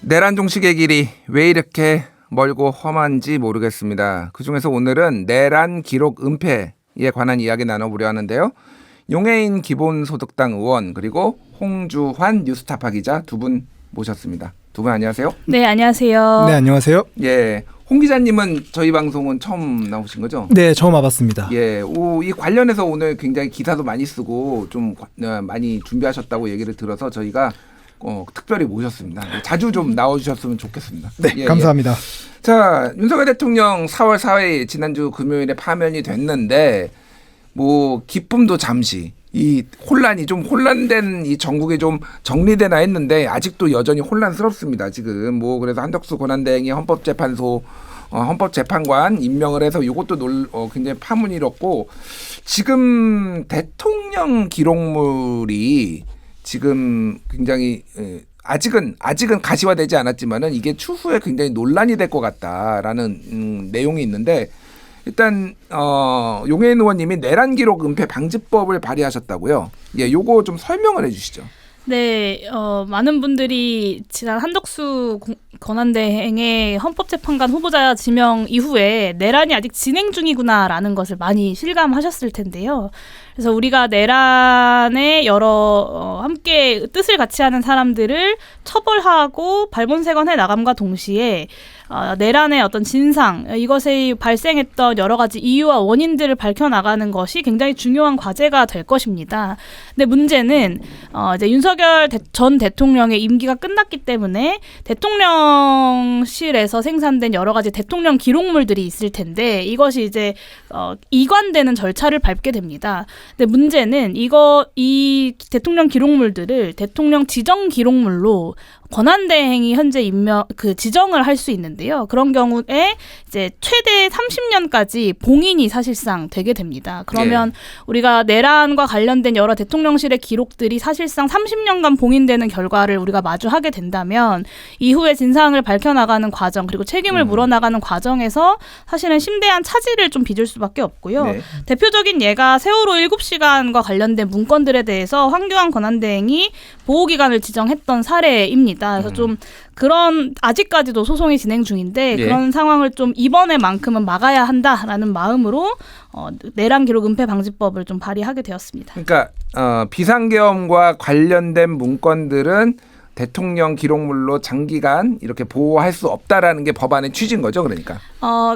내란 종식의 길이 왜 이렇게 멀고 험한지 모르겠습니다. 그중에서 오늘은 내란 기록 은폐에 관한 이야기 나눠보려 하는데요. 용해인 기본소득당 의원 그리고 홍주환 뉴스타파 기자 두 분 모셨습니다. 두 분 안녕하세요. 네, 안녕하세요. 네, 안녕하세요. 예, 홍 기자님은 저희 방송은 처음 나오신 거죠? 네, 처음 와봤습니다. 예, 이 관련해서 오늘 굉장히 기사도 많이 쓰고 좀 많이 준비하셨다고 얘기를 들어서 저희가 특별히 모셨습니다. 자주 좀 나와주셨으면 좋겠습니다. 네, 예, 감사합니다. 예. 자, 윤석열 대통령 4월 4일 지난주 금요일에 파면이 됐는데 뭐 기쁨도 잠시 이 혼란이 좀 혼란된 이 전국이 좀 정리되나 했는데 아직도 여전히 혼란스럽습니다. 지금 뭐 그래서 한덕수 권한대행이 헌법재판관 임명을 해서 이것도 굉장히 파문이 일었고 지금 대통령 기록물이 지금 굉장히 아직은 가시화되지 않았지만은 이게 추후에 굉장히 논란이 될 것 같다라는 내용이 있는데 일단 용해인 의원님이 내란 기록 은폐 방지법을 발의하셨다고요. 예, 요거 좀 설명을 해주시죠. 네, 많은 분들이 지난 한덕수 권한대행의 헌법재판관 후보자 지명 이후에 내란이 아직 진행 중이구나라는 것을 많이 실감하셨을 텐데요. 그래서 우리가 내란에 여러 함께 뜻을 같이 하는 사람들을 처벌하고 발본색원해 나감과 동시에 내란의 어떤 진상, 이것에 발생했던 여러 가지 이유와 원인들을 밝혀나가는 것이 굉장히 중요한 과제가 될 것입니다. 근데 문제는 이제 윤석열 전 대통령의 임기가 끝났기 때문에 대통령실에서 생산된 여러 가지 대통령 기록물들이 있을 텐데 이것이 이제 이관되는 절차를 밟게 됩니다. 근데 문제는 이 대통령 기록물들을 대통령 지정 기록물로 권한대행이 현재 지정을 할 수 있는데요. 그런 경우에 이제 최대 30년까지 봉인이 사실상 되게 됩니다. 그러면 우리가 내란과 관련된 여러 대통령실의 기록들이 사실상 30년간 봉인되는 결과를 우리가 마주하게 된다면 이후에 진상을 밝혀나가는 과정 그리고 책임을 물어나가는 과정에서 사실은 심대한 차질을 좀 빚을 수밖에 없고요. 네. 대표적인 예가 세월호 7시간과 관련된 문건들에 대해서 황교안 권한대행이 보호기간을 지정했던 사례입니다. 그래서 좀 그런 아직까지도 소송이 진행 중인데 그런 상황을 좀 이번에만큼은 막아야 한다라는 마음으로 내란 기록 은폐 방지법을 좀 발의하게 되었습니다. 그러니까 비상계엄과 관련된 문건들은 대통령 기록물로 장기간 이렇게 보호할 수 없다라는 게 법안의 취지인 거죠, 그러니까.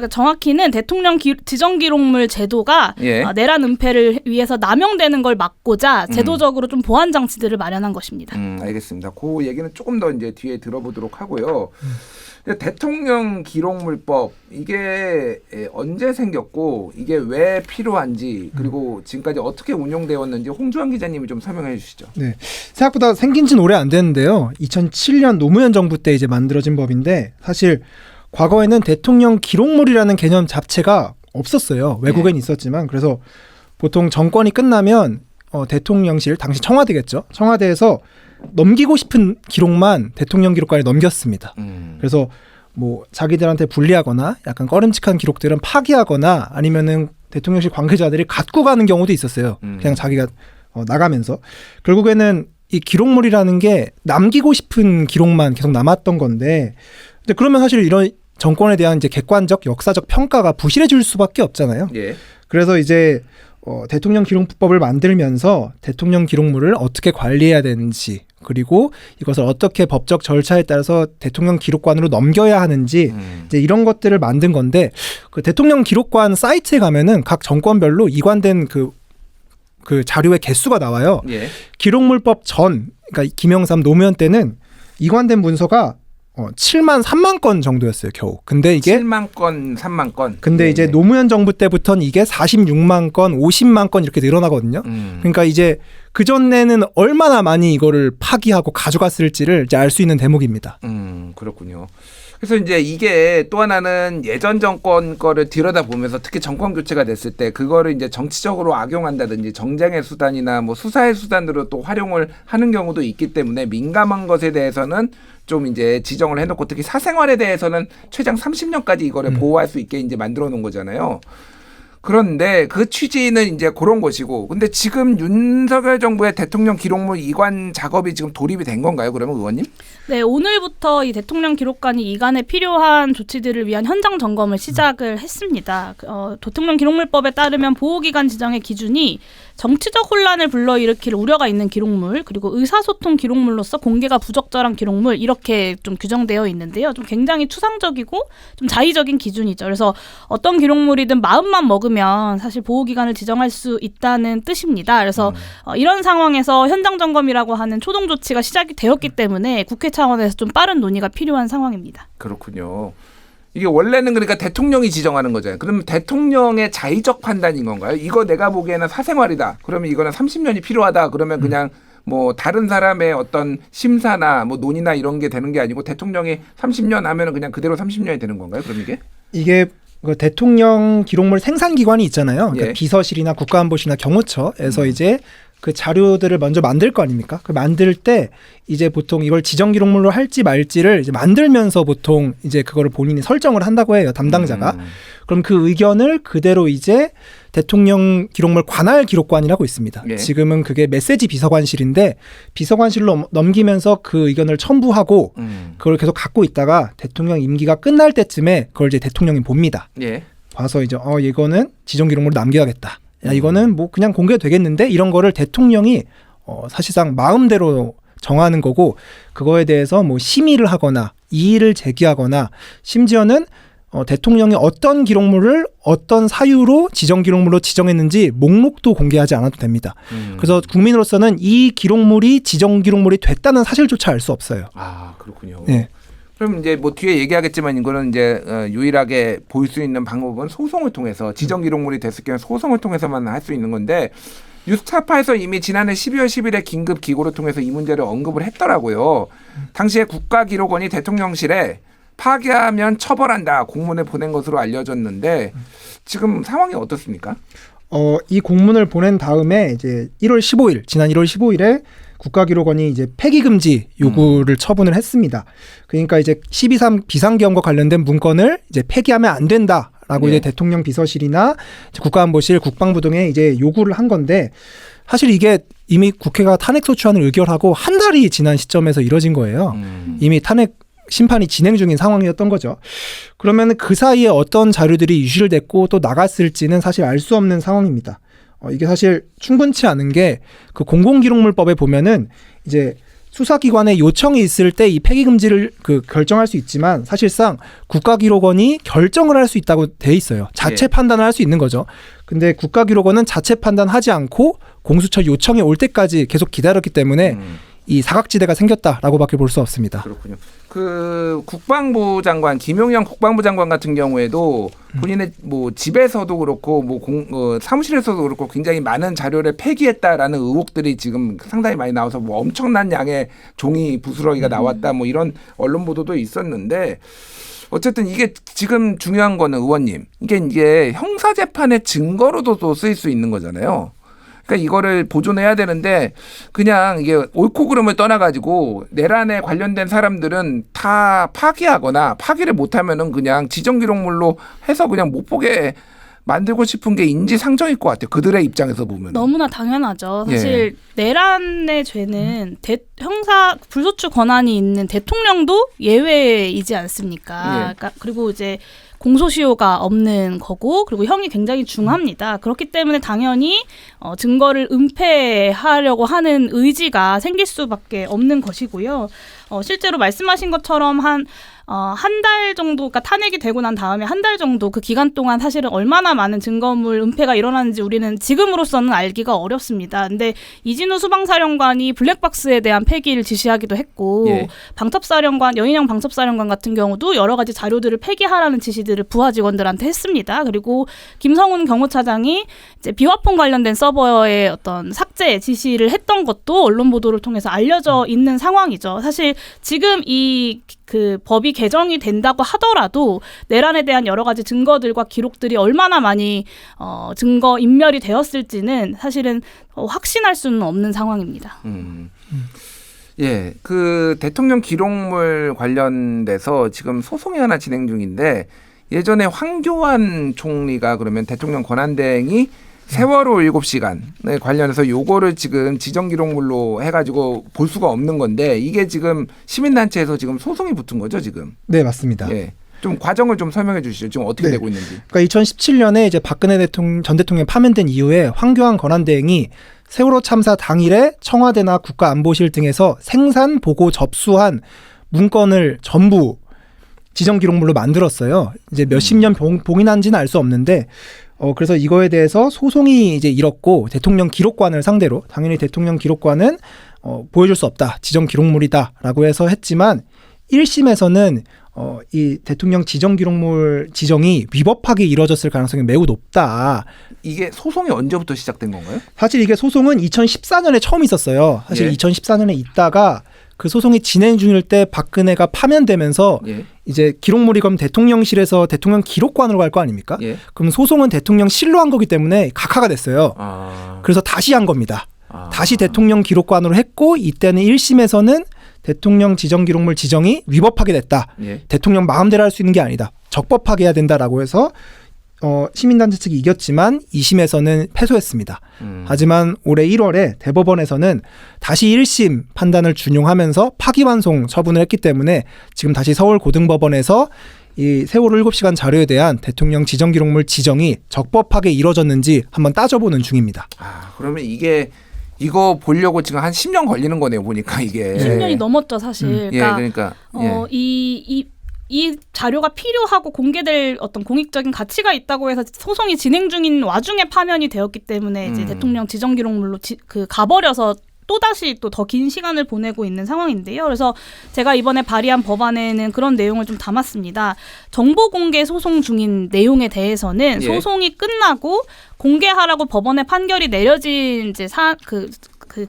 정확히는 대통령 지정 기록물 제도가 내란 은폐를 위해서 남용되는 걸 막고자 제도적으로 좀 보완 장치들을 마련한 것입니다. 알겠습니다. 그 얘기는 조금 더 이제 뒤에 들어보도록 하고요. 대통령 기록물법 이게 언제 생겼고 이게 왜 필요한지 그리고 지금까지 어떻게 운용되었는지 홍주환 기자님이 좀 설명해 주시죠. 네, 생각보다 생긴 지는 오래 안 됐는데요. 2007년 노무현 정부 때 이제 만들어진 법인데 사실 과거에는 대통령 기록물이라는 개념 자체가 없었어요. 외국엔 있었지만 그래서 보통 정권이 끝나면 대통령실 당시 청와대겠죠. 청와대에서 넘기고 싶은 기록만 대통령 기록관에 넘겼습니다. 그래서 뭐 자기들한테 불리하거나 약간 꺼림칙한 기록들은 파기하거나 아니면은 대통령실 관계자들이 갖고 가는 경우도 있었어요. 그냥 자기가 나가면서 결국에는 이 기록물이라는 게 남기고 싶은 기록만 계속 남았던 건데 근데 그러면 사실 이런 정권에 대한 이제 객관적 역사적 평가가 부실해질 수밖에 없잖아요. 그래서 이제 대통령 기록법을 만들면서 대통령 기록물을 어떻게 관리해야 되는지 그리고 이것을 어떻게 법적 절차에 따라서 대통령 기록관으로 넘겨야 하는지 이제 이런 것들을 만든 건데 그 대통령 기록관 사이트에 가면은 각 정권별로 이관된 그 자료의 개수가 나와요. 기록물법 전 그러니까 김영삼 노무현 때는 이관된 문서가 7만 3만 건 정도였어요, 겨우. 근데 이게 7만 건, 3만 건. 근데 이제 노무현 정부 때부터는 이게 46만 건, 50만 건 이렇게 늘어나거든요. 그러니까 이제 그 전에는 얼마나 많이 이거를 파기하고 가져갔을지를 이제 알 수 있는 대목입니다. 그렇군요. 그래서 이제 이게 또 하나는 예전 정권 거를 들여다보면서 특히 정권 교체가 됐을 때 그거를 이제 정치적으로 악용한다든지 정쟁의 수단이나 뭐 수사의 수단으로 또 활용을 하는 경우도 있기 때문에 민감한 것에 대해서는 좀 이제 지정을 해놓고 특히 사생활에 대해서는 최장 30년까지 이거를 보호할 수 있게 이제 만들어 놓은 거잖아요. 그런데 그 취지는 이제 그런 것이고, 근데 지금 윤석열 정부의 대통령 기록물 이관 작업이 지금 돌입이 된 건가요, 그러면 의원님? 네, 오늘부터 이 대통령 기록관이 이관에 필요한 조치들을 위한 현장 점검을 시작을 했습니다. 대통령 기록물법에 따르면 보호기관 지정의 기준이 정치적 혼란을 불러일으킬 우려가 있는 기록물, 그리고 의사소통 기록물로서 공개가 부적절한 기록물, 이렇게 좀 규정되어 있는데요. 좀 굉장히 추상적이고 좀 자의적인 기준이죠. 그래서 어떤 기록물이든 마음만 먹으면 사실 보호기관을 지정할 수 있다는 뜻입니다. 그래서 이런 상황에서 현장 점검이라고 하는 초동 조치가 시작이 되었기 때문에 국회 차원에서 좀 빠른 논의가 필요한 상황입니다. 그렇군요. 이게 원래는 그러니까 대통령이 지정하는 거잖아요. 그러면 대통령의 자의적 판단인 건가요? 이거 내가 보기에는 사생활이다. 그러면 이거는 30년이 필요하다. 그러면 그냥 뭐 다른 사람의 어떤 심사나 뭐 논의나 이런 게 되는 게 아니고 대통령이 30년 하면은 그냥 그대로 30년이 되는 건가요? 그럼 이게 그 대통령 기록물 생산기관이 있잖아요. 그러니까 예. 비서실이나 국가안보실이나 경호처에서 이제 그 자료들을 먼저 만들 거 아닙니까? 그 만들 때 이제 보통 이걸 지정 기록물로 할지 말지를 이제 만들면서 보통 이제 그거를 본인이 설정을 한다고 해요. 담당자가. 그럼 그 의견을 그대로 이제 대통령 기록물 관할 기록관이라고 있습니다. 예. 지금은 그게 메시지 비서관실인데 비서관실로 넘기면서 그 의견을 첨부하고 그걸 계속 갖고 있다가 대통령 임기가 끝날 때쯤에 그걸 이제 대통령이 봅니다. 예. 봐서 이제 이거는 지정 기록물로 남겨야겠다. 야, 이거는 뭐 그냥 공개되겠는데 이런 거를 대통령이 사실상 마음대로 정하는 거고 그거에 대해서 뭐 심의를 하거나 이의를 제기하거나 심지어는 대통령이 어떤 기록물을 어떤 사유로 지정 기록물로 지정했는지 목록도 공개하지 않아도 됩니다. 그래서 국민으로서는 이 기록물이 지정 기록물이 됐다는 사실조차 알 수 없어요. 아, 그렇군요. 네. 그럼 이제 뭐 뒤에 얘기하겠지만 이거는 이제 유일하게 볼 수 있는 방법은 소송을 통해서 지정 기록물이 됐을 경우 소송을 통해서만 할 수 있는 건데 뉴스타파에서 이미 지난해 12월 10일에 긴급 기고를 통해서 이 문제를 언급을 했더라고요. 당시에 국가기록원이 대통령실에 파기하면 처벌한다 공문을 보낸 것으로 알려졌는데 지금 상황이 어떻습니까? 이 공문을 보낸 다음에 이제 지난 1월 15일에 국가기록원이 이제 폐기금지 요구를 처분을 했습니다. 그러니까 이제 12.3 비상계엄과 관련된 문건을 이제 폐기하면 안 된다라고 이제 대통령 비서실이나 이제 국가안보실, 국방부 등에 이제 요구를 한 건데 사실 이게 이미 국회가 탄핵소추안을 의결하고 한 달이 지난 시점에서 이뤄진 거예요. 이미 탄핵 심판이 진행 중인 상황이었던 거죠. 그러면 그 사이에 어떤 자료들이 유실됐고 또 나갔을지는 사실 알 수 없는 상황입니다. 이게 사실 충분치 않은 게 그 공공기록물법에 보면은 이제 수사기관의 요청이 있을 때 이 폐기금지를 결정할 수 있지만 사실상 국가기록원이 결정을 할 수 있다고 돼 있어요. 자체 판단을 할 수 있는 거죠. 근데 국가기록원은 자체 판단하지 않고 공수처 요청이 올 때까지 계속 기다렸기 때문에 이 사각지대가 생겼다라고밖에 볼 수 없습니다. 그렇군요. 그 국방부 장관 김용현 국방부 장관 같은 경우에도 본인의 뭐 집에서도 그렇고 뭐 사무실에서도 그렇고 굉장히 많은 자료를 폐기했다라는 의혹들이 지금 상당히 많이 나와서 뭐 엄청난 양의 종이 부스러기가 나왔다 뭐 이런 언론 보도도 있었는데 어쨌든 이게 지금 중요한 거는 의원님 이게 형사 재판의 증거로도 또 쓰일 수 있는 거잖아요. 그러니까 이거를 보존해야 되는데 그냥 이게 옳고 그름을 떠나가지고 내란에 관련된 사람들은 다 파기하거나 파기를 못하면은 그냥 지정기록물로 해서 그냥 못 보게 만들고 싶은 게 인지상정일 것 같아요. 그들의 입장에서 보면. 너무나 당연하죠. 사실 내란의 죄는 형사 불소추 권한이 있는 대통령도 예외이지 않습니까? 그러니까 그리고 이제 공소시효가 없는 거고 그리고 형이 굉장히 중합니다. 그렇기 때문에 당연히 증거를 은폐하려고 하는 의지가 생길 수밖에 없는 것이고요. 실제로 말씀하신 것처럼 한 달 정도, 그러니까 탄핵이 되고 난 다음에 한 달 정도 그 기간 동안 사실은 얼마나 많은 증거물 은폐가 일어나는지 우리는 지금으로서는 알기가 어렵습니다. 근데 이진우 수방사령관이 블랙박스에 대한 폐기를 지시하기도 했고 방첩사령관, 여인영 방첩사령관 같은 경우도 여러 가지 자료들을 폐기하라는 지시들을 부하 직원들한테 했습니다. 그리고 김성훈 경호차장이 이제 비화폰 관련된 서버의 어떤 삭제 지시를 했던 것도 언론 보도를 통해서 알려져 있는 상황이죠. 사실 지금 그 법이 개정이 된다고 하더라도 내란에 대한 여러 가지 증거들과 기록들이 얼마나 많이 증거 인멸이 되었을지는 사실은 확신할 수는 없는 상황입니다. 예, 그 대통령 기록물 관련돼서 지금 소송이 하나 진행 중인데 예전에 황교안 총리가 그러면 대통령 권한대행이 세월호 7시간에 관련해서 요거를 지금 지정기록물로 해가지고 볼 수가 없는 건데 이게 지금 시민단체에서 지금 소송이 붙은 거죠 지금. 네, 맞습니다. 예. 좀 과정을 좀 설명해 주시죠. 지금 어떻게 네. 되고 있는지. 그러니까 2017년에 이제 박근혜 전 대통령이 파면된 이후에 황교안 권한대행이 세월호 참사 당일에 청와대나 국가안보실 등에서 생산 보고 접수한 문건을 전부 지정 기록물로 만들었어요. 이제 몇십 년 봉인한지는 알 수 없는데 그래서 이거에 대해서 소송이 이제 일었고 대통령 기록관을 상대로 당연히 대통령 기록관은 보여줄 수 없다. 지정 기록물이다라고 해서 했지만 1심에서는 이 대통령 지정 기록물 지정이 위법하게 이루어졌을 가능성이 매우 높다. 이게 소송이 언제부터 시작된 건가요? 사실 이게 소송은 2014년에 처음 있었어요. 사실 예. 2014년에 있다가 그 소송이 진행 중일 때 박근혜가 파면되면서 예. 이제 기록물이 그럼 대통령실에서 대통령 기록관으로 갈 거 아닙니까? 예. 그럼 소송은 대통령실로 한 거기 때문에 각하가 됐어요. 아. 그래서 다시 한 겁니다. 아. 다시 대통령 기록관으로 했고 이때는 1심에서는 대통령 지정 기록물 지정이 위법하게 됐다. 예. 대통령 마음대로 할 수 있는 게 아니다. 적법하게 해야 된다라고 해서 시민단체 측이 이겼지만 2심에서는 패소했습니다. 하지만 올해 1월에 대법원에서는 다시 1심 판단을 준용하면서 파기환송 처분을 했기 때문에 지금 다시 서울고등법원에서 이 세월호 7시간 자료에 대한 대통령 지정 기록물 지정이 적법하게 이루어졌는지 한번 따져보는 중입니다. 아, 그러면 이거 보려고 지금 한 10년 걸리는 거네요, 보니까 이게. 10년이 넘었죠, 사실. 예, 그러니까. 이 자료가 필요하고 공개될 어떤 공익적인 가치가 있다고 해서 소송이 진행 중인 와중에 파면이 되었기 때문에 이제 대통령 지정 기록물로 가버려서 또다시 또 더 긴 시간을 보내고 있는 상황인데요. 그래서 제가 이번에 발의한 법안에는 그런 내용을 좀 담았습니다. 정보 공개 소송 중인 내용에 대해서는 예. 소송이 끝나고 공개하라고 법원의 판결이 내려진 이제 그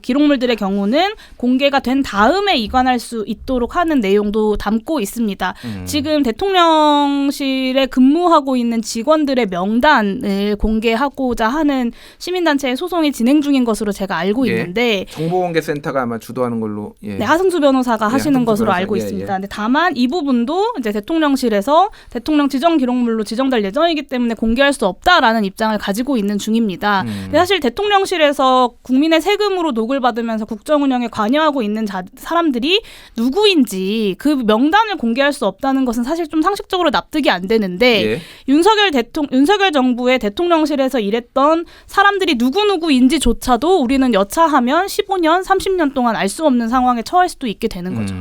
기록물들의 경우는 공개가 된 다음에 이관할 수 있도록 하는 내용도 담고 있습니다. 지금 대통령실에 근무하고 있는 직원들의 명단을 공개하고자 하는 시민단체의 소송이 진행 중인 것으로 제가 알고 예. 있는데 정보공개센터가 아마 주도하는 걸로. 예. 네, 하승수 변호사가 하시는 하승수 것으로 변호사. 알고 예, 있습니다. 예. 근데 다만 이 부분도 이제 대통령실에서 대통령 지정 기록물로 지정될 예정이기 때문에 공개할 수 없다라는 입장을 가지고 있는 중입니다. 근데 사실 대통령실에서 국민의 세금으로 녹을 받으면서 국정 운영에 관여하고 있는 사람들이 누구인지 그 명단을 공개할 수 없다는 것은 사실 좀 상식적으로 납득이 안 되는데 예. 윤석열 정부의 대통령실에서 일했던 사람들이 누구인지조차도 우리는 여차하면 15년, 30년 동안 알 수 없는 상황에 처할 수도 있게 되는 거죠.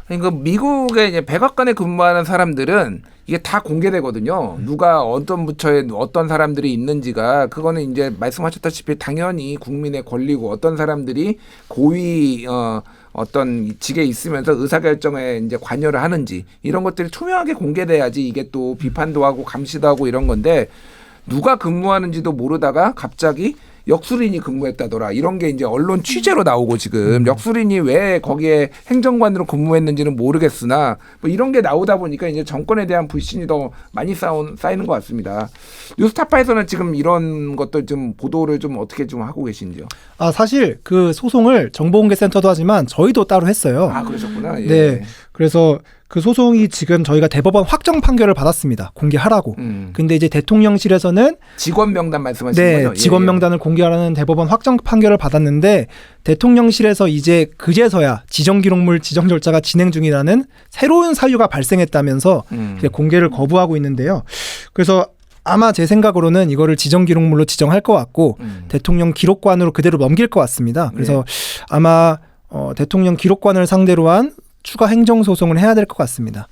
그러니까 미국의 이제 백악관에 근무하는 사람들은 이게 다 공개되거든요. 누가 어떤 부처에 어떤 사람들이 있는지가 그거는 이제 말씀하셨다시피 당연히 국민의 권리고 어떤 사람들이 고위 어떤 직에 있으면서 의사결정에 이제 관여를 하는지 이런 것들이 투명하게 공개돼야지 이게 또 비판도 하고 감시도 하고 이런 건데 누가 근무하는지도 모르다가 갑자기 역술인이 근무했다더라. 이런 게 이제 언론 취재로 나오고 지금 역술인이 왜 거기에 행정관으로 근무했는지는 모르겠으나 뭐 이런 게 나오다 보니까 이제 정권에 대한 불신이 더 많이 쌓이는 것 같습니다. 뉴스타파에서는 지금 이런 것들 좀 보도를 좀 어떻게 좀 하고 계신지요? 아, 사실 그 소송을 정보공개센터도 하지만 저희도 따로 했어요. 아, 그러셨구나. 예. 네. 그래서 그 소송이 지금 저희가 대법원 확정 판결을 받았습니다. 공개하라고. 근데 이제 대통령실에서는 직원 명단 말씀하시는 네, 거죠? 직원 예. 명단을 공개하라는 대법원 확정 판결을 받았는데 대통령실에서 이제 그제서야 지정 기록물 지정 절차가 진행 중이라는 새로운 사유가 발생했다면서 이제 공개를 거부하고 있는데요. 그래서 아마 제 생각으로는 이거를 지정 기록물로 지정할 것 같고 대통령 기록관으로 그대로 넘길 것 같습니다. 그래서 아마 대통령 기록관을 상대로 한 추가 행정 소송을 해야 될 것 같습니다.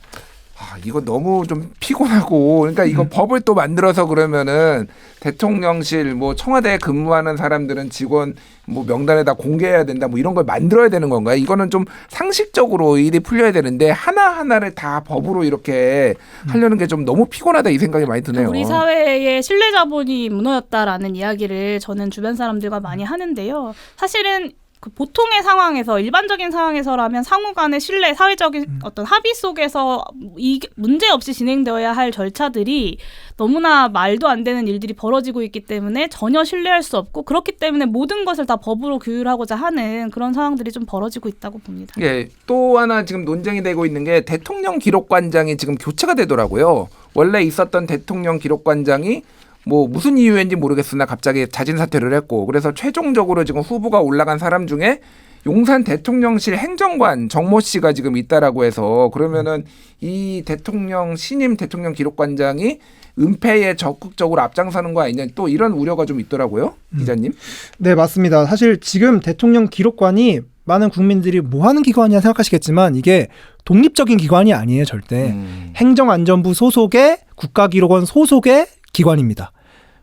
아, 이거 너무 좀 피곤하고 그러니까 이거 법을 또 만들어서 그러면은 대통령실 뭐 청와대에 근무하는 사람들은 직원 뭐 명단에다 공개해야 된다 뭐 이런 걸 만들어야 되는 건가요? 이거는 좀 상식적으로 일이 풀려야 되는데 하나하나를 다 법으로 이렇게 하려는 게 좀 너무 피곤하다 이 생각이 많이 드네요. 우리 사회의 신뢰 자본이 무너졌다라는 이야기를 저는 주변 사람들과 많이 하는데요. 사실은 그 보통의 상황에서 일반적인 상황에서라면 상호 간의 신뢰, 사회적인 어떤 합의 속에서 문제 없이 진행되어야 할 절차들이 너무나 말도 안 되는 일들이 벌어지고 있기 때문에 전혀 신뢰할 수 없고 그렇기 때문에 모든 것을 다 법으로 규율하고자 하는 그런 상황들이 좀 벌어지고 있다고 봅니다. 예, 또 하나 지금 논쟁이 되고 있는 게 대통령 기록관장이 지금 교체가 되더라고요. 원래 있었던 대통령 기록관장이 뭐 무슨 이유인지 모르겠으나 갑자기 자진 사퇴를 했고 그래서 최종적으로 지금 후보가 올라간 사람 중에 용산 대통령실 행정관 정모 씨가 지금 있다라고 해서 그러면은 이 대통령 신임 대통령 기록관장이 은폐에 적극적으로 앞장서는 거 아니냐 또 이런 우려가 좀 있더라고요. 기자님. 네, 맞습니다. 사실 지금 대통령 기록관이 많은 국민들이 뭐 하는 기관이냐 생각하시겠지만 이게 독립적인 기관이 아니에요, 절대. 행정안전부 소속의 국가기록원 소속의 기관입니다.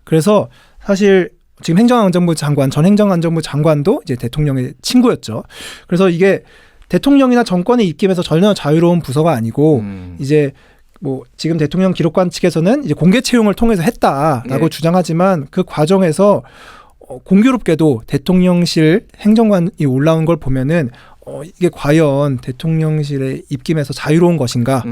그래서 사실 지금 행정안전부 장관, 전 행정안전부 장관도 이제 대통령의 친구였죠. 그래서 이게 대통령이나 정권의 입김에서 전혀 자유로운 부서가 아니고 이제 뭐 지금 대통령 기록관 측에서는 이제 공개 채용을 통해서 했다라고 주장하지만 그 과정에서 공교롭게도 대통령실 행정관이 올라온 걸 보면은 이게 과연 대통령실의 입김에서 자유로운 것인가?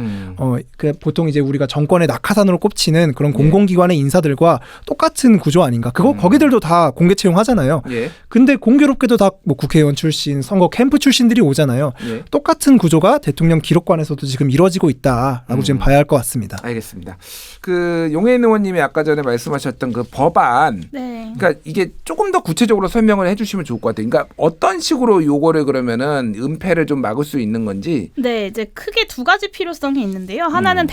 그 보통 이제 우리가 정권의 낙하산으로 꼽치는 그런 공공기관의 인사들과 똑같은 구조 아닌가? 거기들도 다 공개 채용하잖아요. 근데 공교롭게도 다 뭐 국회의원 출신, 선거 캠프 출신들이 오잖아요. 똑같은 구조가 대통령 기록관에서도 지금 이루어지고 있다라고 지금 봐야 할 것 같습니다. 알겠습니다. 그 용해인 의원님이 아까 전에 말씀하셨던 그 법안, 네. 그러니까 이게 조금 더 구체적으로 설명을 해주시면 좋을 것 같아요. 그러니까 어떤 식으로 요거를 그러면은 은폐를 좀 막을 수 있는 건지. 네, 이제 크게 두 가지 필요성이 있는데요. 하나는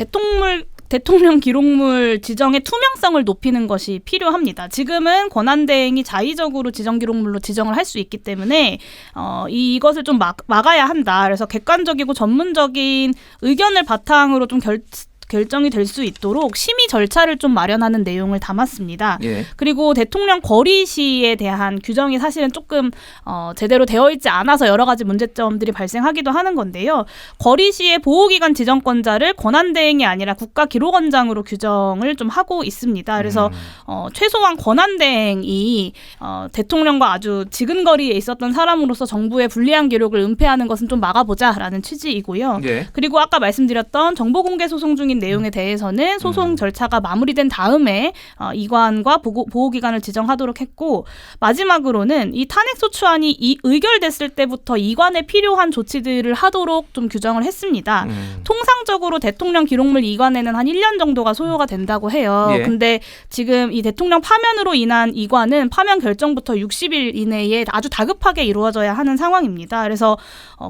대통령 기록물 지정의 투명성을 높이는 것이 필요합니다. 지금은 권한대행이 자의적으로 지정 기록물로 지정을 할 수 있기 때문에 이것을 좀 막아야 한다. 그래서 객관적이고 전문적인 의견을 바탕으로 좀 결정이 될 수 있도록 심의 절차를 좀 마련하는 내용을 담았습니다. 그리고 대통령 거리 시에 대한 규정이 사실은 조금 제대로 되어 있지 않아서 여러 가지 문제점들이 발생하기도 하는 건데요. 거리 시의 보호기관 지정권자를 권한대행이 아니라 국가기록원장으로 규정을 좀 하고 있습니다. 그래서 최소한 권한대행이 대통령과 아주 지근거리에 있었던 사람으로서 정부의 불리한 기록을 은폐하는 것은 좀 막아보자라는 취지이고요. 그리고 아까 말씀드렸던 정보공개 소송 중인 내용에 대해서는 소송 절차가 마무리된 다음에 이관과 보호기관을 지정하도록 했고 마지막으로는 이 탄핵소추안이 의결됐을 때부터 이관에 필요한 조치들을 하도록 좀 규정을 했습니다. 통상적으로 대통령 기록물 이관에는 한 1년 정도가 소요가 된다고 해요. 근데 지금 이 대통령 파면으로 인한 이관은 파면 결정부터 60일 이내에 아주 다급하게 이루어져야 하는 상황입니다. 그래서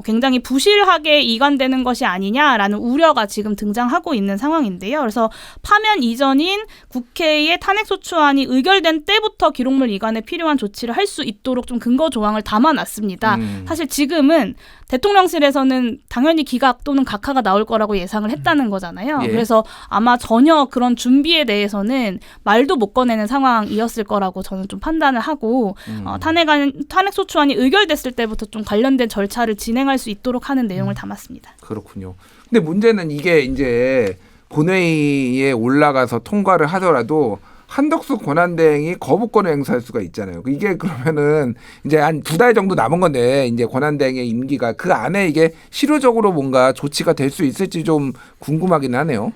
굉장히 부실하게 이관되는 것이 아니냐라는 우려가 지금 등장하고 있는 상황인데요. 그래서 파면 이전인 국회의 탄핵소추안이 의결된 때부터 기록물 이관에 필요한 조치를 할 수 있도록 좀 근거 조항을 담아놨습니다. 사실 지금은 대통령실에서는 당연히 기각 또는 각하가 나올 거라고 예상을 했다는 거잖아요. 그래서 아마 전혀 그런 준비에 대해서는 말도 못 꺼내는 상황이었을 거라고 저는 좀 판단을 하고 탄핵소추안이 의결됐을 때부터 좀 관련된 절차를 진행할 수 있도록 하는 내용을 담았습니다. 그렇군요. 근데 문제는 이게 이제 본회의에 올라가서 통과를 하더라도 한덕수 권한대행이 거부권을 행사할 수가 있잖아요. 이게 그러면은 이제 한 2달 정도 남은 건데 이제 권한대행의 임기가 그 안에 이게 실효적으로 뭔가 조치가 될 수 있을지 좀 궁금하긴 하네요.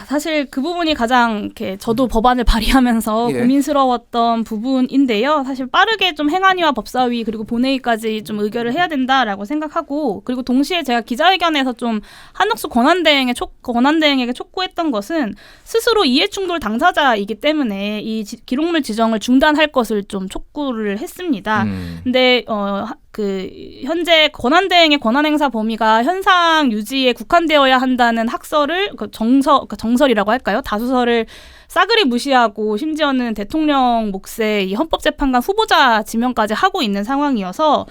사실 그 부분이 가장 이렇게 저도 법안을 발의하면서 고민스러웠던 부분인데요. 사실 빠르게 좀 행안위와 법사위 그리고 본회의까지 좀 의결을 해야 된다라고 생각하고 그리고 동시에 제가 기자회견에서 좀 한덕수 권한대행에게 촉구했던 것은 스스로 이해충돌 당사자이기 때문에 이 기록물 지정을 중단할 것을 좀 촉구를 했습니다. 근데 현재 권한대행의 권한행사 범위가 현상 유지에 국한되어야 한다는 학설을 정설이라고 할까요? 다수설을 싸그리 무시하고 심지어는 대통령 몫의 이 헌법재판관 후보자 지명까지 하고 있는 상황이어서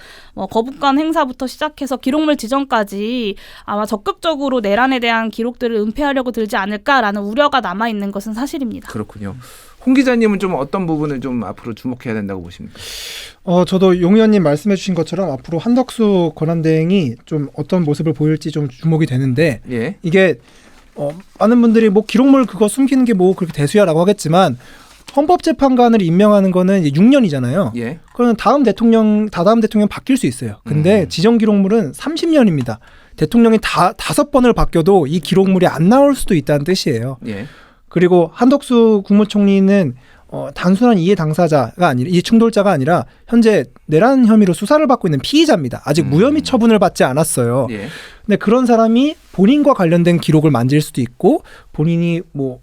거부권 행사부터 시작해서 기록물 지정까지 아마 적극적으로 내란에 대한 기록들을 은폐하려고 들지 않을까라는 우려가 남아있는 것은 사실입니다. 그렇군요. 홍 기자님은 좀 어떤 부분을 좀 앞으로 주목해야 된다고 보십니까? 저도 용 의원님 말씀해 주신 것처럼 앞으로 한덕수 권한대행이 좀 어떤 모습을 보일지 좀 주목이 되는데 이게 많은 분들이 뭐 기록물 그거 숨기는 게 뭐 그렇게 대수야라고 하겠지만 헌법재판관을 임명하는 거는 이제 6년이잖아요. 그러면 다다음 대통령 바뀔 수 있어요. 근데 지정 기록물은 30년입니다. 대통령이 5번을 바뀌어도 이 기록물이 안 나올 수도 있다는 뜻이에요. 그리고 한덕수 국무총리는 단순한 이해 당사자가 아니라 이해 충돌자가 아니라 현재 내란 혐의로 수사를 받고 있는 피의자입니다. 아직 무혐의 처분을 받지 않았어요. 근데 그런 사람이 본인과 관련된 기록을 만질 수도 있고 본인이 뭐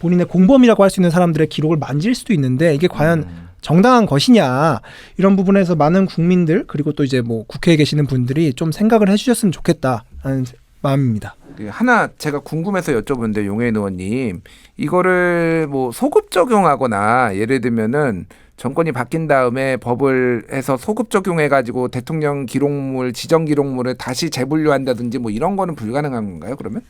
본인의 공범이라고 할 수 있는 사람들의 기록을 만질 수도 있는데 이게 과연 정당한 것이냐 이런 부분에서 많은 국민들 그리고 또 이제 뭐 국회에 계시는 분들이 좀 생각을 해주셨으면 좋겠다라는 마음입니다. 하나 제가 궁금해서 여쭤보는데 용해인 의원님 이거를 뭐 소급 적용하거나 예를 들면은 정권이 바뀐 다음에 법을 해서 소급 적용해가지고 대통령 기록물 지정 기록물을 다시 재분류한다든지 뭐 이런 거는 불가능한 건가요? 그러면?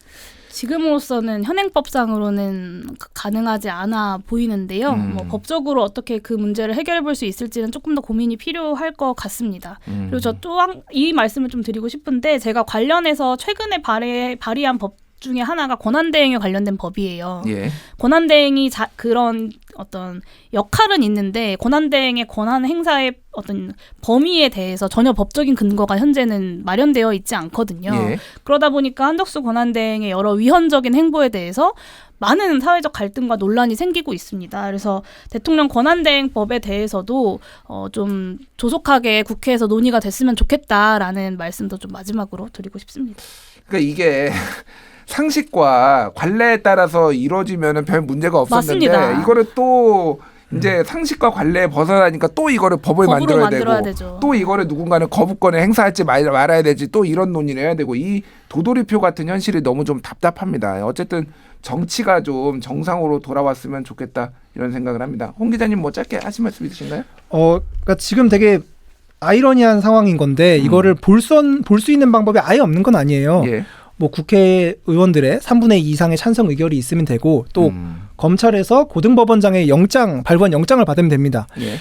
지금으로서는 현행법상으로는 가능하지 않아 보이는데요. 뭐 법적으로 어떻게 그 문제를 해결해 볼 수 있을지는 조금 더 고민이 필요할 것 같습니다. 그리고 저 또한 이 말씀을 좀 드리고 싶은데 제가 관련해서 최근에 발의한 법 중에 하나가 권한대행에 관련된 법이에요. 예. 권한대행이 그런 어떤 역할은 있는데 권한대행의 권한 행사의 어떤 범위에 대해서 전혀 법적인 근거가 현재는 마련되어 있지 않거든요. 예. 그러다 보니까 한덕수 권한대행의 여러 위헌적인 행보에 대해서 많은 사회적 갈등과 논란이 생기고 있습니다. 그래서 대통령 권한대행법에 대해서도 좀 조속하게 국회에서 논의가 됐으면 좋겠다라는 말씀도 좀 마지막으로 드리고 싶습니다. 그러니까 이게 상식과 관례에 따라서 이루어지면은 별 문제가 없었는데 맞습니다. 이거를 또 이제 상식과 관례에 벗어나니까 또 이거를 법을 법으로 만들어야 만들어야 되고 되죠. 또 이거를 누군가는 거부권을 행사할지 말아야 되지 또 이런 논의를 해야 되고 이 도돌이표 같은 현실이 너무 좀 답답합니다. 어쨌든 정치가 좀 정상으로 돌아왔으면 좋겠다 이런 생각을 합니다. 홍 기자님 뭐 짧게 하실 말씀 있으신가요? 그러니까 지금 되게 아이러니한 상황인 건데 이거를 볼 수 있는 방법이 아예 없는 건 아니에요. 예. 뭐 국회의원들의 3분의 2 이상의 찬성 의결이 있으면 되고 또 검찰에서 고등법원장의 발부한 영장을 받으면 됩니다. 예.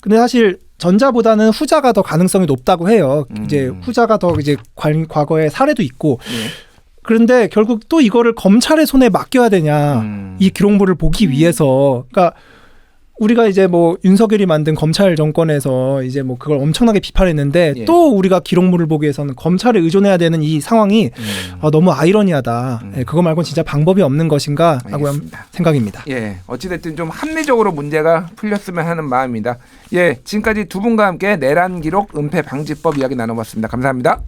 근데 사실 전자보다는 후자가 더 가능성이 높다고 해요. 이제 후자가 더 이제 과거에 사례도 있고. 예. 그런데 결국 또 이거를 검찰의 손에 맡겨야 되냐. 이 기록물을 보기 위해서. 그러니까 우리가 이제 뭐 윤석열이 만든 검찰 정권에서 이제 뭐 그걸 엄청나게 비판했는데 예. 또 우리가 기록물을 보기 위해서는 검찰에 의존해야 되는 이 상황이 너무 아이러니하다. 예, 그거 말고는 진짜 방법이 없는 것인가 라고 알겠습니다. 생각입니다. 예, 어찌됐든 좀 합리적으로 문제가 풀렸으면 하는 마음입니다. 예, 지금까지 두 분과 함께 내란 기록 은폐 방지법 이야기 나눠봤습니다. 감사합니다.